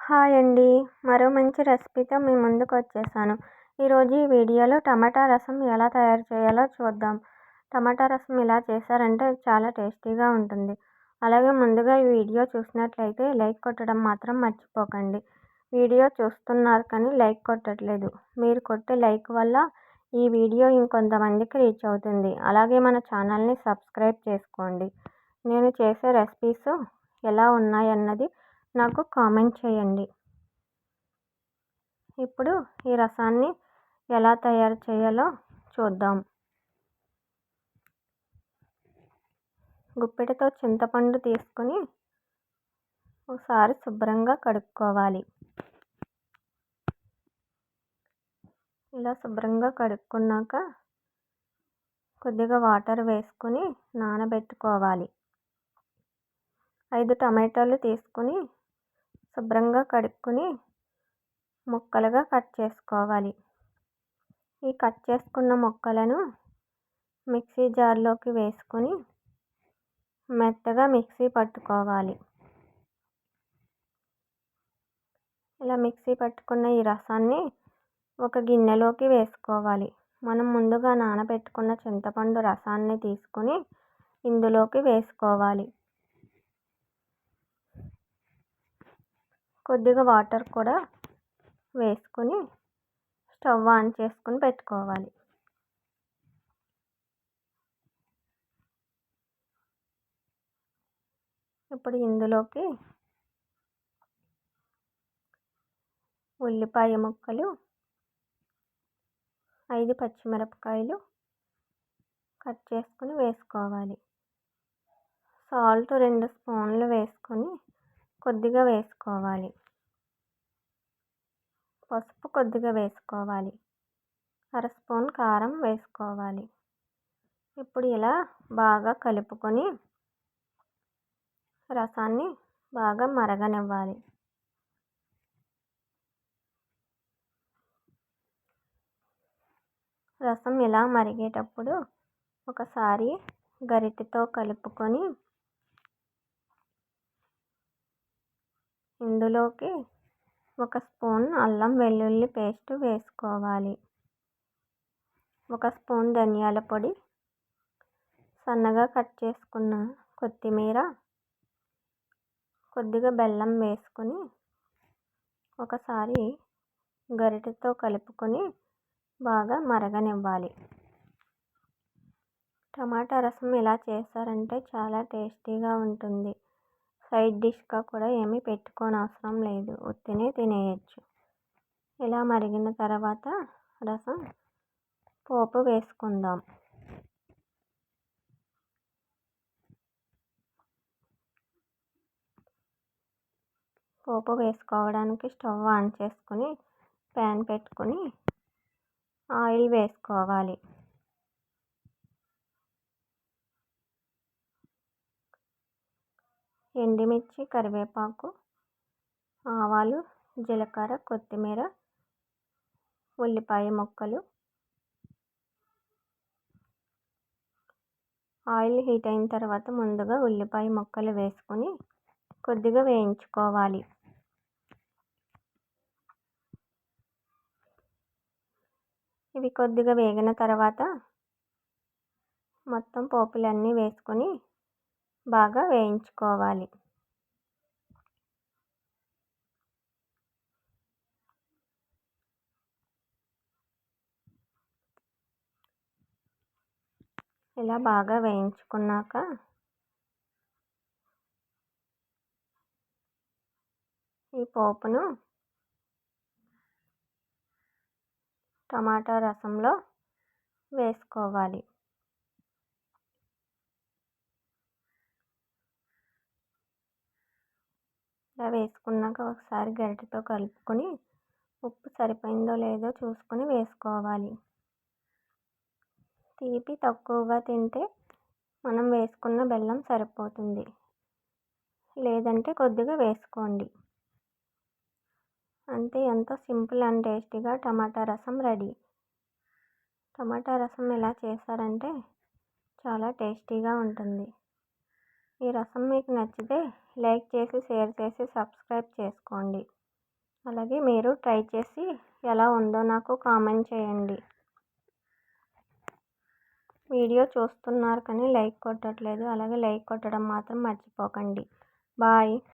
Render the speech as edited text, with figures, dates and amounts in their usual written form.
Hi అండి. మరో మంచి రెసిపీతో మీ ముందుకొచ్చేసాను. ఈరోజు ఈ వీడియోలో టమాటా రసం ఎలా తయారు చేయాలో చూద్దాం. టమాటా రసం ఇలా చేశారంటే చాలా టేస్టీగా ఉంటుంది. అలాగే ముందుగా ఈ వీడియో చూసినట్లయితే లైక్ కొట్టడం మాత్రం మర్చిపోకండి. వీడియో చూస్తున్నారు కానీ లైక్ కొట్టట్లేదు. మీరు కొట్టే లైక్ వల్ల ఈ వీడియో ఇంకొంతమందికి రీచ్ అవుతుంది. అలాగే మన ఛానల్ని సబ్స్క్రైబ్ చేసుకోండి. నేను చేసే రెసిపీస్ ఎలా ఉన్నాయన్నది నాకు కామెంట్ చేయండి. ఇప్పుడు ఈ రసాన్ని ఎలా తయారు చేయాలో చూద్దాం. గుప్పెటతో చింతపండు తీసుకొని ఒకసారి శుభ్రంగా కడుక్కోవాలి. ఇలా శుభ్రంగా కడుక్కున్నాక కొద్దిగా వాటర్ వేసుకొని నానబెట్టుకోవాలి. 5 టమాటాలు తీసుకొని శుభ్రంగా కడుక్కొని ముక్కలుగా కట్ చేసుకోవాలి. ఈ కట్ చేసుకున్న ముక్కలను మిక్సీ జార్లోకి వేసుకొని మెత్తగా మిక్సీ పట్టుకోవాలి. ఇలా మిక్సీ పట్టుకున్న ఈ రసాన్ని ఒక గిన్నెలోకి వేసుకోవాలి. మనం ముందుగా నానబెట్టుకున్న చింతపండు రసాన్ని తీసుకొని ఇందులోకి వేసుకోవాలి. కొద్దిగా వాటర్ కూడా వేసుకొని స్టవ్ ఆన్ చేసుకొని పెట్టుకోవాలి. ఇప్పుడు ఇందులోకి ఉల్లిపాయ ముక్కలు, 5 పచ్చిమిరపకాయలు కట్ చేసుకొని వేసుకోవాలి. సాల్ట్ 2 స్పూన్లు వేసుకొని కొద్దిగా వేసుకోవాలి. పసుపు కొద్దిగా వేసుకోవాలి. 1/2 స్పూన్ కారం వేసుకోవాలి. ఇప్పుడు ఇలా బాగా కలుపుకొని రసాన్ని బాగా మరగనివ్వాలి. రసం ఇలా మరిగేటప్పుడు ఒకసారి గరిటెతో కలుపుకొని ఇందులోకి 1 స్పూన్ అల్లం వెల్లుల్లి పేస్ట్ వేసుకోవాలి. 1 స్పూన్ ధనియాల పొడి, సన్నగా కట్ చేసుకున్న కొత్తిమీర, కొద్దిగా బెల్లం వేసుకొని ఒకసారి గరిటెతో కలుపుకొని బాగా మరగనివ్వాలి. టమాటా రసం ఇలా చేశారంటే చాలా టేస్టీగా ఉంటుంది. సైడ్ డిష్గా కూడా ఏమీ పెట్టుకోనవసరం లేదు, ఉత్తినే తినేయచ్చు. ఇలా మరిగిన తర్వాత రసం పోపు వేసుకుందాం. పోపు వేసుకోవడానికి స్టవ్ ఆన్ చేసుకొని ప్యాన్ పెట్టుకొని ఆయిల్ వేసుకోవాలి. ఎండుమిర్చి, కరివేపాకు, ఆవాలు, జీలకర్ర, కొత్తిమీర, ఉల్లిపాయ ముక్కలు. ఆయిల్ హీట్ అయిన తర్వాత ముందుగా ఉల్లిపాయ ముక్కలు వేసుకొని కొద్దిగా వేయించుకోవాలి. ఇవి కొద్దిగా వేగిన తర్వాత మొత్తం పోపులన్నీ వేసుకొని బాగా వేయించుకోవాలి. ఇలా బాగా వేయించుకున్నాక ఈ పోపును టమాటా రసంలో వేసుకోవాలి. ఇలా వేసుకున్నాక ఒకసారి గరిటెతో కలుపుకొని ఉప్పు సరిపోయిందో లేదో చూసుకొని వేసుకోవాలి. తీపి తక్కువగా తింటే మనం వేసుకున్న బెల్లం సరిపోతుంది, లేదంటే కొద్దిగా వేసుకోండి. అంతే, ఎంతో సింపుల్ అండ్ టేస్టీగా టమాటా రసం రెడీ. టమాటా రసం ఇలా చేశారంటే చాలా టేస్టీగా ఉంటుంది. ఈ రసం మీకు నచ్చితే లైక్ చేసి, షేర్ చేసి, సబ్స్క్రైబ్ చేసుకోండి. అలాగే మీరు ట్రై చేసి ఎలా ఉందో నాకు కామెంట్ చేయండి. వీడియో చూస్తున్నారు కానీ లైక్ కొట్టట్లేదు. అలాగే లైక్ కొట్టడం మాత్రం మర్చిపోకండి. బాయ్.